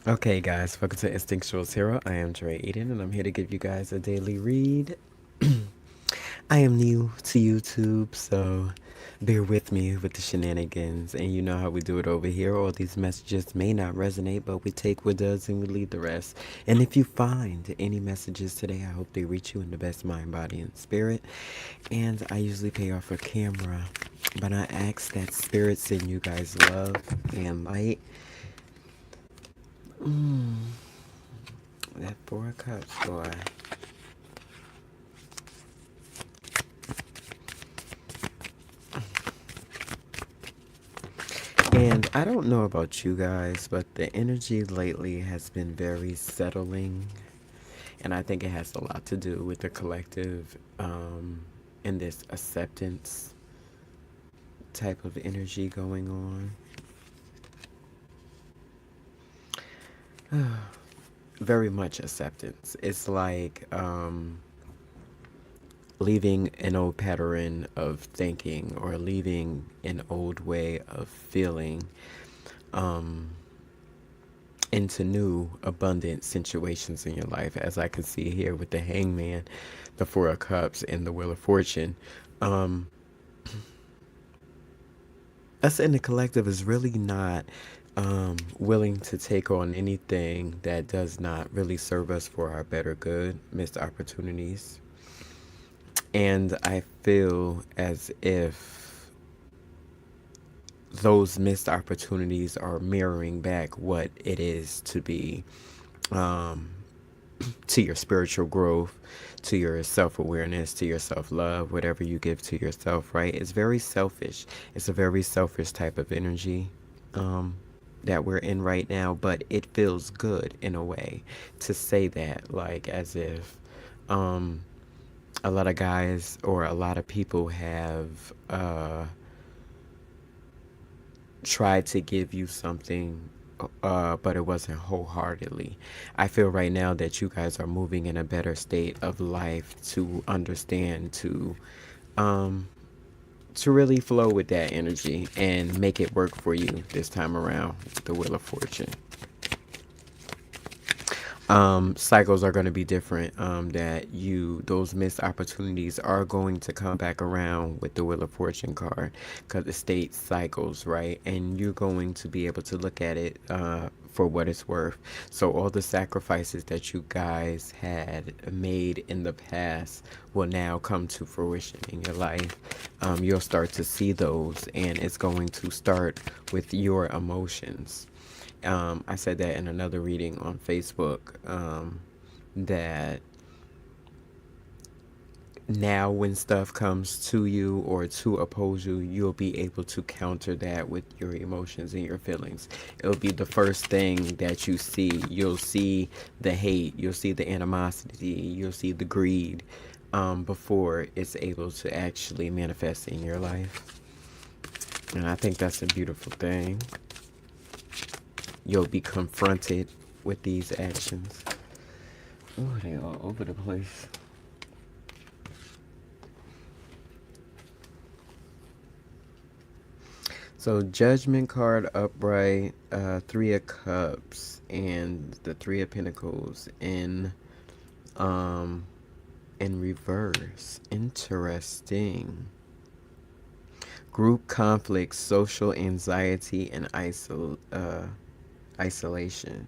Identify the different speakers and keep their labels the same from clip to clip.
Speaker 1: Okay, guys, welcome to Instinctual Tarot. I am Dre Eden, and I'm here to give you guys a daily read. I am new to YouTube, so bear with me with the shenanigans. And you know how we do it over here. All these messages may not resonate, but we take what does and we leave the rest. And if you find any messages today, I hope they reach you in the best mind, body, and spirit. And I usually pay off a camera, but I ask that spirit send you guys love and light. That Four of Cups, boy. And I don't know about you guys, but the energy lately has been very settling. And I think it has a lot to do with the collective and this acceptance type of energy going on. Very much acceptance. It's like leaving an old pattern of thinking or leaving an old way of feeling into new abundant situations in your life, as I can see here with the Hangman, the Four of Cups, and the Wheel of Fortune. Us in the collective is really not willing to take on anything that does not really serve us for our better good, missed opportunities. And I feel as if those missed opportunities are mirroring back what it is to be to your spiritual growth, to your self-awareness, to your self-love, whatever you give to yourself, right? It's very selfish. It's a very selfish type of energy that we're in right now, but it feels good in a way to say that, like as if a lot of guys or a lot of people have tried to give you something, but it wasn't wholeheartedly. I feel right now that you guys are moving in a better state of life to understand, to really flow with that energy and make it work for you this time around with the Wheel of Fortune. Cycles are going to be different. That those missed opportunities are going to come back around with the Wheel of Fortune card because it states cycles, right? And you're going to be able to look at it for what it's worth. So all the sacrifices that you guys had made in the past will now come to fruition in your life. You'll start to see those, and it's going to start with your emotions. I said that in another reading on Facebook, that now when stuff comes to you or to oppose you, you'll be able to counter that with your emotions and your feelings. It'll be the first thing that you see. You'll see the hate, you'll see the animosity, you'll see the greed before it's able to actually manifest in your life. And I think that's a beautiful thing. You'll be confronted with these actions. Oh, they all over the place. So Judgment card upright, Three of Cups, and the Three of Pentacles in reverse. Interesting. Group conflicts, social anxiety, and isolation.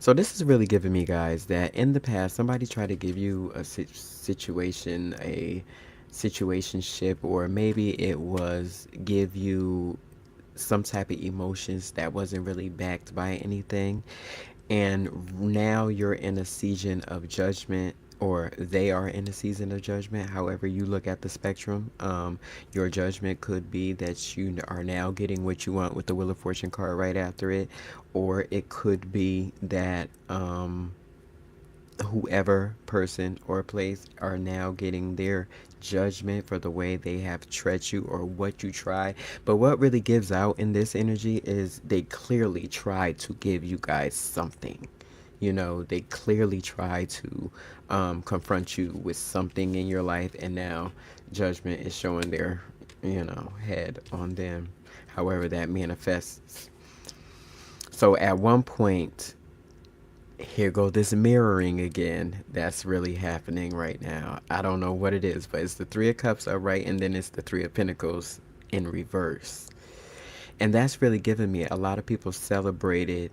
Speaker 1: So this is really giving me, guys, that in the past somebody tried to give you a situation, a situationship, or maybe it was give you some type of emotions that wasn't really backed by anything. And now you're in a season of judgment, or they are in a season of judgment. However you look at the spectrum, your judgment could be that you are now getting what you want with the Wheel of Fortune card right after it, or it could be that whoever person or place are now getting their judgment for the way they have treated you or what you try. But what really gives out in this energy is they clearly try to give you guys something. You know, they clearly try to confront you with something in your life, and now judgment is showing their, head on them. however that manifests. So at one point, here go this mirroring again. That's really happening right now. I don't know what it is, but it's the Three of Cups upright, and then it's the Three of Pentacles in reverse. And that's really given me, a lot of people celebrated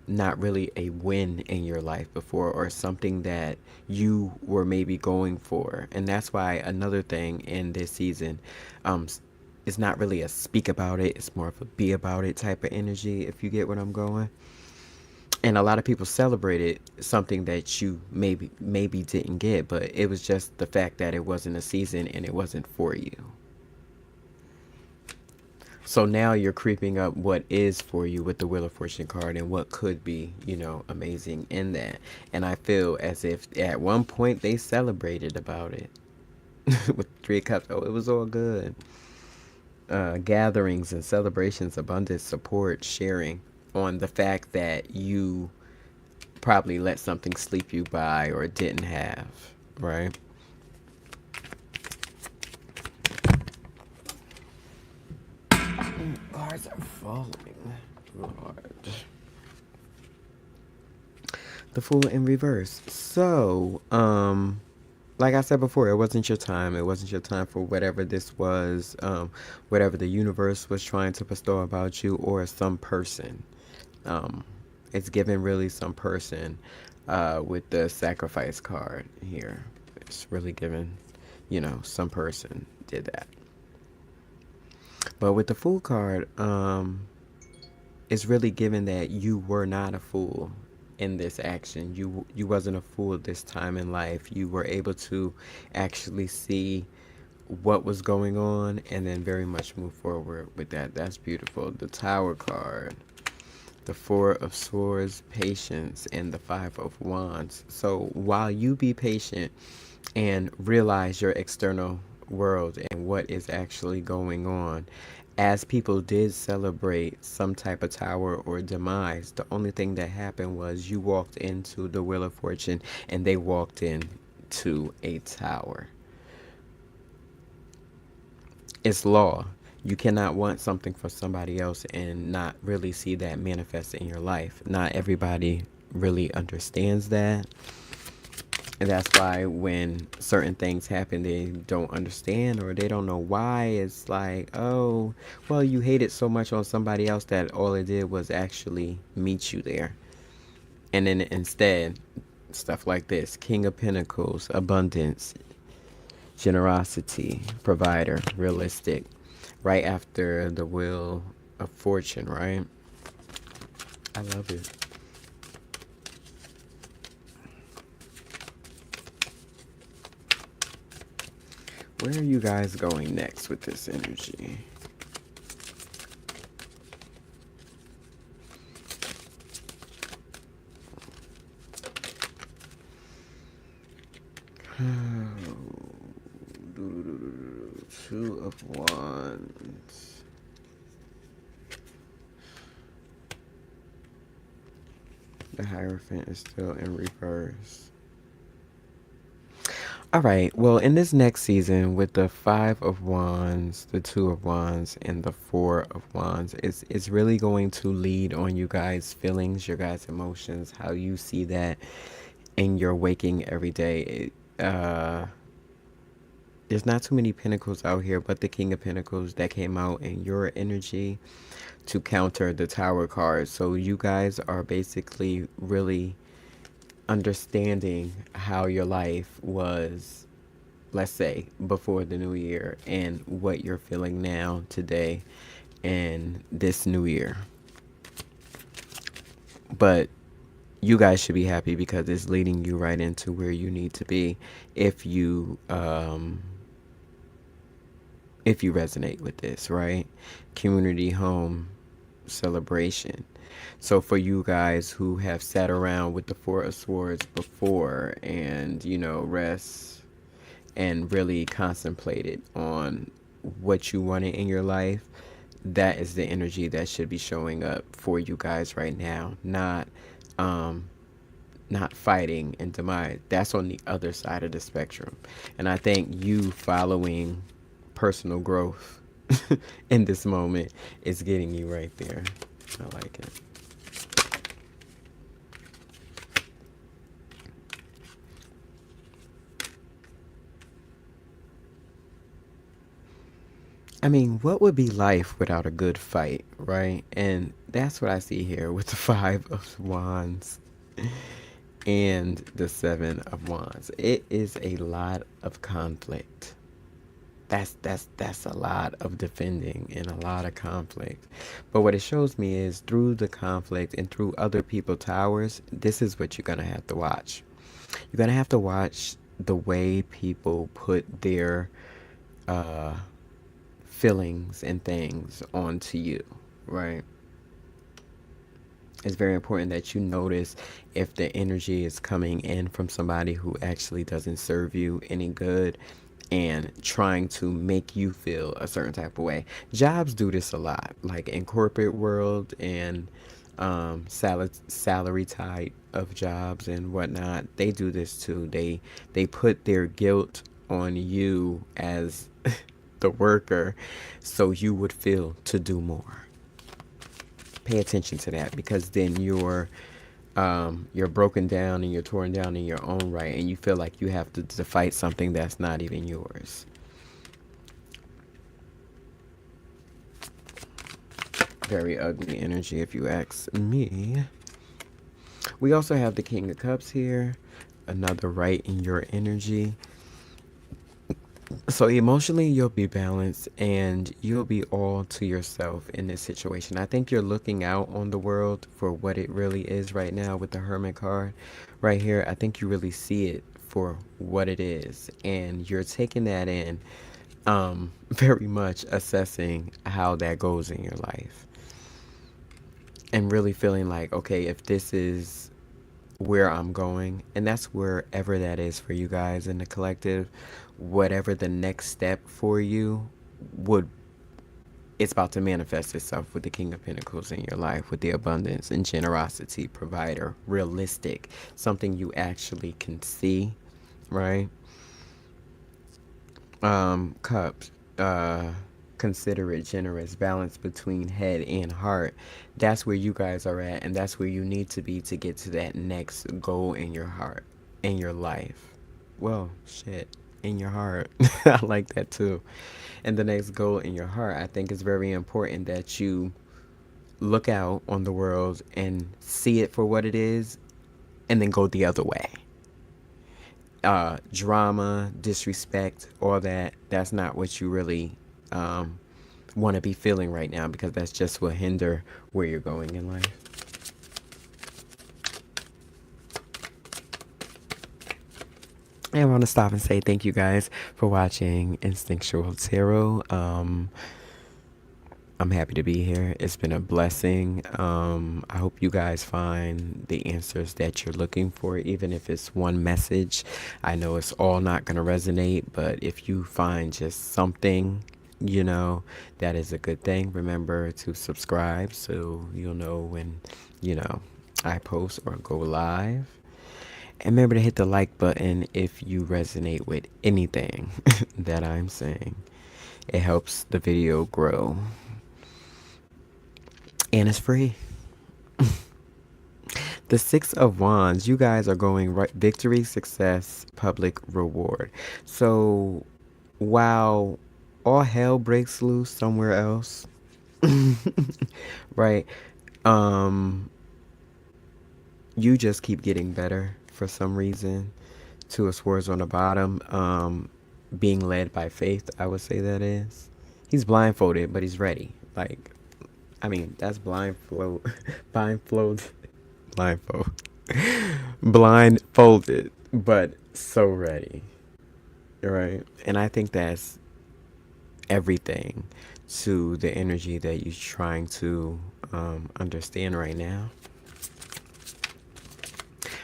Speaker 1: not really a win in your life before, or something that you were maybe going for. And that's why another thing in this season, it's not really a speak about it, it's more of a be about it type of energy, if you get what I'm going. And a lot of people celebrated something that you maybe didn't get, but it was just the fact that it wasn't a season and it wasn't for you. So now you're creeping up what is for you with the Wheel of Fortune card, and what could be, amazing in that. And I feel as if at one point they celebrated about it with Three of Cups. Oh, it was all good. Gatherings and celebrations, abundance, support, sharing on the fact that you probably let something sleep you by or didn't have, right? Cards are falling. Lord. The Fool in reverse. So, like I said before, it wasn't your time. It wasn't your time for whatever this was, whatever the universe was trying to bestow about you, or some person. It's given really some person with the Sacrifice card here. It's really given, some person did that. But with the Fool card, it's really given that you were not a fool in this action. You wasn't a fool this time in life. You were able to actually see what was going on and then very much move forward with that. That's beautiful. The Tower card, the Four of Swords, patience, and the Five of Wands. So while you be patient and realize your external world and what is actually going on, as people did celebrate some type of tower or demise, the only thing that happened was you walked into the Wheel of Fortune and they walked into a tower. It's law. You cannot want something for somebody else and not really see that manifest in your life. Not everybody really understands that. And that's why when certain things happen, they don't understand or they don't know why. It's like, oh, well, you hate it so much on somebody else that all it did was actually meet you there. And then instead, stuff like this: King of Pentacles, abundance, generosity, provider, realistic, right after the Wheel of Fortune, right? I love it. Where are you guys going next with this energy? Two of Wands. The Hierophant is still in reverse. All right, well, in this next season, with the Five of Wands, the Two of Wands, and the Four of Wands, it's really going to lead on you guys' feelings, your guys' emotions, how you see that in your waking every day. There's not too many Pentacles out here, but the King of Pentacles that came out in your energy to counter the Tower card. So you guys are basically really understanding how your life was, let's say, before the new year, and what you're feeling now, today, and this new year. But you guys should be happy because it's leading you right into where you need to be if you resonate with this, right? Community, home, celebration. So for you guys who have sat around with the Four of Swords before and, rest and really contemplated on what you wanted in your life, that is the energy that should be showing up for you guys right now. Not fighting and demise. That's on the other side of the spectrum. And I think you following personal growth in this moment is getting you right there. I like it. I mean, what would be life without a good fight, right? And that's what I see here with the Five of Wands and the Seven of Wands. It is a lot of conflict. That's a lot of defending and a lot of conflict. But what it shows me is through the conflict and through other people's towers, this is what you're gonna have to watch. You're gonna have to watch the way people put their uh feelings and things onto you, right? It's very important that you notice if the energy is coming in from somebody who actually doesn't serve you any good and trying to make you feel a certain type of way. Jobs do this a lot, like in corporate world and salary type of jobs and whatnot. They do this too. They put their guilt on you as the worker, so you would feel to do more. Pay attention to that because then you're broken down and you're torn down in your own right, and you feel like you have to fight something that's not even yours. Very ugly energy, if you ask me. We also have the King of Cups here, another right in your energy. So emotionally, you'll be balanced and you'll be all to yourself in this situation. I think you're looking out on the world for what it really is right now with the Hermit card right here. I think you really see it for what it is, and you're taking that in, very much assessing how that goes in your life, and really feeling like, okay, if this is where I'm going, and that's wherever that is for you guys in the collective, whatever the next step for you would, it's about to manifest itself with the King of Pentacles in your life, with the abundance and generosity provider, realistic, something you actually can see, right? Cups, considerate, generous, balance between head and heart. That's where you guys are at, and that's where you need to be to get to that next goal in your heart, in your life. Well, shit, in your heart. I like that too. And the next goal in your heart, I think it's very important that you look out on the world and see it for what it is, and then go the other way. Drama, disrespect, all that, that's not what you really want to be feeling right now, because that's just will hinder where you're going in life. And I want to stop and say thank you guys for watching Instinctual Tarot. I'm happy to be here. It's been a blessing. I hope you guys find the answers that you're looking for, even if it's one message. I know it's all not going to resonate, but if you find just something, that is a good thing. Remember to subscribe so you'll know when, I post or go live. And remember to hit the like button if you resonate with anything that I'm saying. It helps the video grow. And it's free. The Six of Wands, you guys are going right, victory, success, public reward. So while all hell breaks loose somewhere else, right? You just keep getting better for some reason. Two of Swords on the bottom. Being led by faith, I would say that is. He's blindfolded, but he's ready. Like, I mean, that's blindfold, blindfold, blindfolded, but so ready, right? And I think that's everything to the energy that you're trying to understand right now.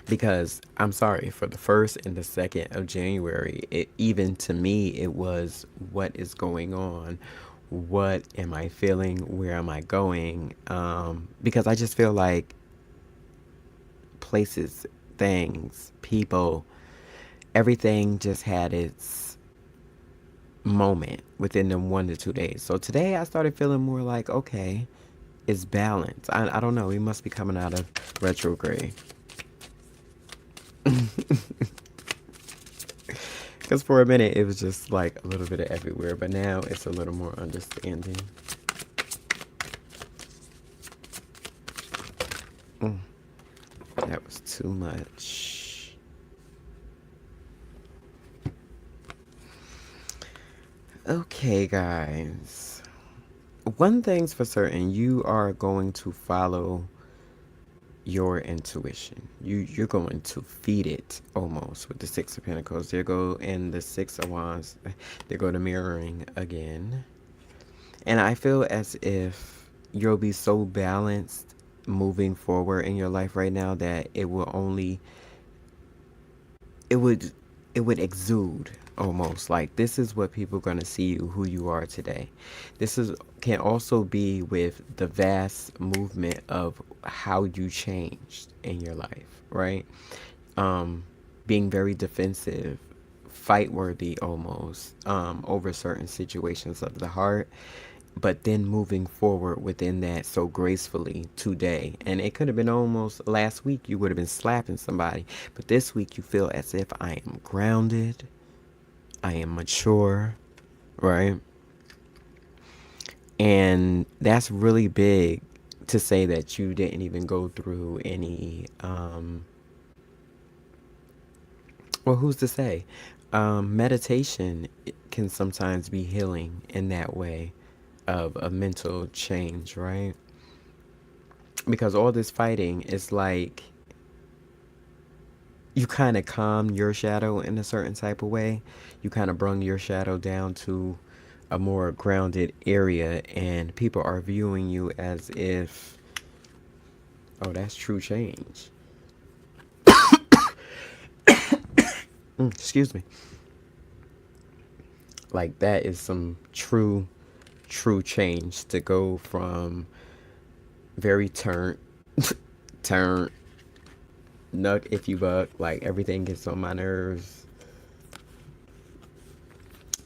Speaker 1: Because I'm sorry, for the 1st and the 2nd of January, even to me, it was, what is going on? What am I feeling? Where am I going? Because I just feel like places, things, people, everything just had its moment. within them 1 to 2 days. So today I started feeling more like, okay, it's balanced. I don't know. We must be coming out of retrograde. Because for a minute, it was just like a little bit of everywhere. But now it's a little more understanding. That was too much. Okay, guys. One thing's for certain, you are going to follow your intuition. You're going to feed it almost with the Six of Pentacles. There go and the Six of Wands. There go the mirroring again. And I feel as if you'll be so balanced moving forward in your life right now that it will only it would it would exude almost like this is what people are going to see you, who you are today. This is can also be with the vast movement of how you changed in your life, right? Being very defensive, fight worthy almost, over certain situations of the heart, but then moving forward within that so gracefully today. And it could have been almost last week you would have been slapping somebody, but this week you feel as if I am grounded, I am mature, right? And that's really big to say that you didn't even go through any well, who's to say? Meditation can sometimes be healing in that way of a mental change, right? Because all this fighting is like you kind of calm your shadow in a certain type of way. You kind of bring your shadow down to a more grounded area, and people are viewing you as if, oh, that's true change. Excuse me. Like that is some true change to go from very turn nuck if you buck, like everything gets on my nerves,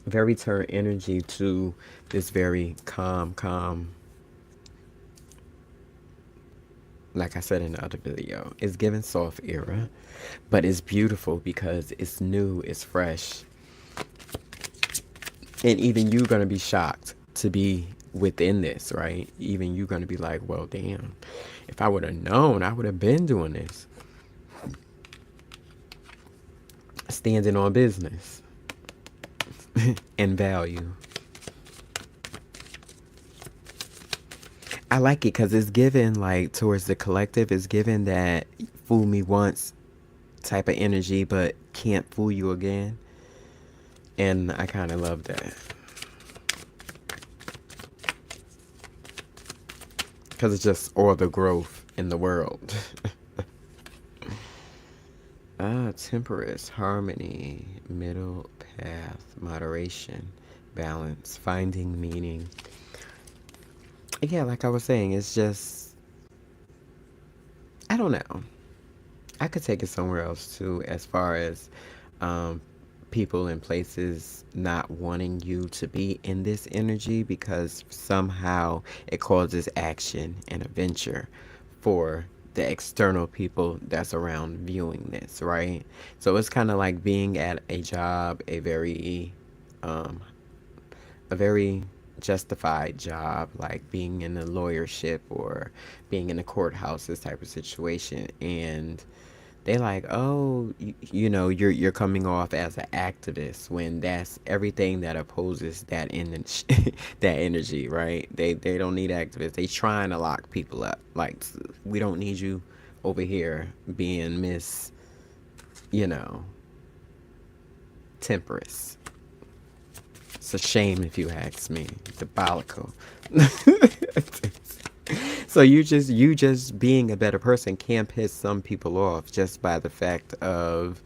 Speaker 1: very turn energy to this very calm, like I said in the other video. It's given soft era, but it's beautiful because it's new, it's fresh. And even you're going to be shocked to be within this, right? Even you're going to be like, well, damn, if I would have known, I would have been doing this. Standing on business and value. I like it because it's given like towards the collective. It's given that fool me once type of energy, but can't fool you again. And I kind of love that. Because it's just all the growth in the world. Temperance, harmony, middle path, moderation, balance, finding meaning. Yeah, like I was saying, it's just, I don't know. I could take it somewhere else too, as far as people and places not wanting you to be in this energy because somehow it causes action and adventure for the external people that's around viewing this, right? So it's kind of like being at a job, a very justified job, like being in a lawyership or being in a courthouse, this type of situation, and they like, oh, you know, you're coming off as an activist when that's everything that opposes that that energy, right? They don't need activists. They trying to lock people up. Like, we don't need you over here being Miss, you know, Temperance. It's a shame if you ask me. Diabolical. So you just being a better person can piss some people off just by the fact of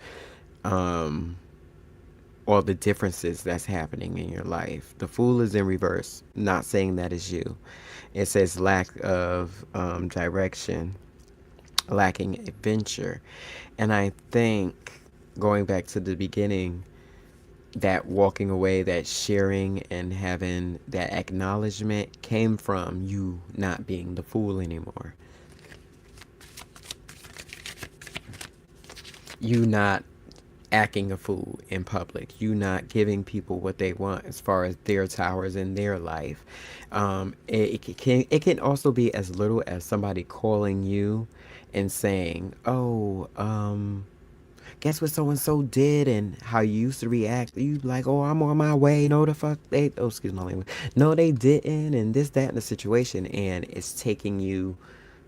Speaker 1: all the differences that's happening in your life. The Fool is in reverse. Not saying that is you. It says lack of direction, lacking adventure. And I think going back to the beginning, that walking away, that sharing and having that acknowledgement came from you not being the fool anymore. You not acting a fool in public. You not giving people what they want as far as their towers in their life. It can also be as little as somebody calling you and saying, "Oh, guess what so and so did," and how you used to react. You like, "Oh, I'm on my way." No, the fuck they. Oh, excuse my language. No, they didn't, and this, that, and the situation, and it's taking you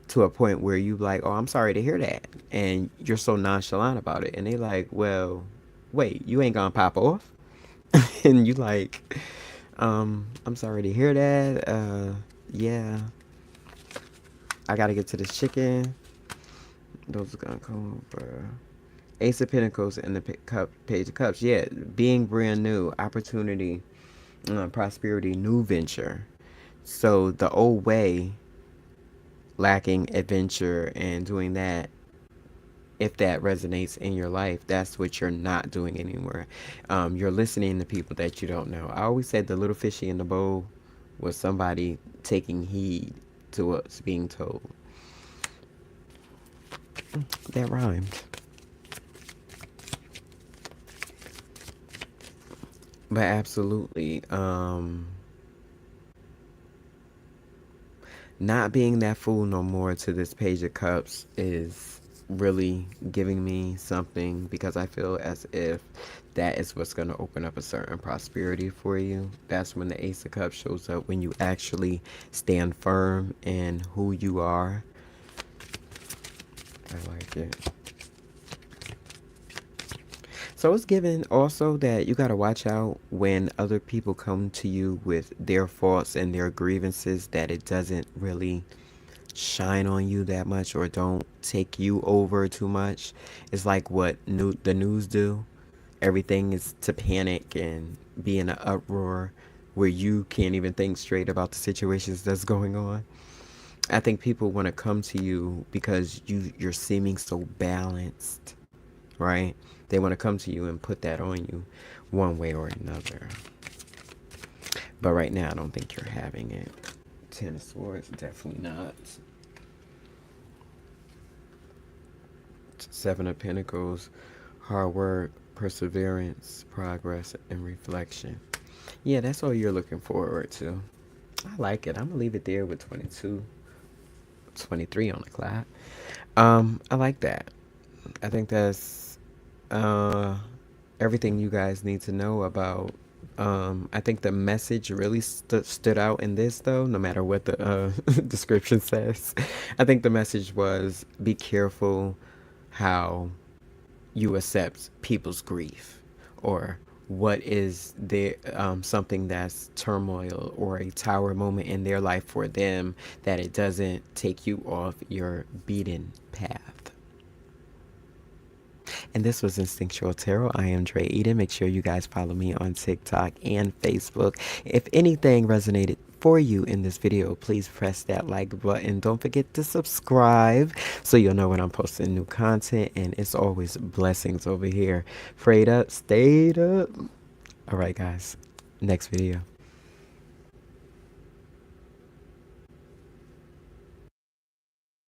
Speaker 1: to a point where you like, "Oh, I'm sorry to hear that," and you're so nonchalant about it, and they like, "Well, wait, you ain't gonna pop off," and you like, I'm sorry to hear that. Yeah, I gotta get to this chicken. Those are gonna come over. Ace of Pentacles and the Page of Cups. Yeah, being brand new, opportunity, prosperity, new venture. So the old way, lacking adventure and doing that, if that resonates in your life, that's what you're not doing anymore. You're listening to people that you don't know. I always said the little fishy in the bowl was somebody taking heed to what's being told. That rhymed. But absolutely, not being that fool no more to this Page of Cups is really giving me something, because I feel as if that is what's going to open up a certain prosperity for you. That's when the Ace of Cups shows up, when you actually stand firm in who you are. I like it. So it's given also that you got to watch out when other people come to you with their faults and their grievances, that it doesn't really shine on you that much or don't take you over too much. It's like what the news do. Everything is to panic and be in an uproar where you can't even think straight about the situations that's going on. I think people want to come to you because you're seeming so balanced, right? They want to come to you and put that on you one way or another. But right now, I don't think you're having it. Ten of Swords, definitely not. Seven of Pentacles, hard work, perseverance, progress, and reflection. Yeah, that's all you're looking forward to. I like it. I'm going to leave it there with 22, 23 on the clock. I like that. I think that's everything you guys need to know about. I think the message really stood out in this, though, no matter what the description says. I think the message was, be careful how you accept people's grief, or what is there, something that's turmoil or a tower moment in their life for them, that it doesn't take you off your beaten path. And this was Instinctual Tarot. I am Dre Eden. Make sure you guys follow me on TikTok and Facebook. If anything resonated for you in this video, please press that like button. Don't forget to subscribe so you'll know when I'm posting new content. And it's always blessings over here. Prayed up, stayed up. All right, guys. Next video.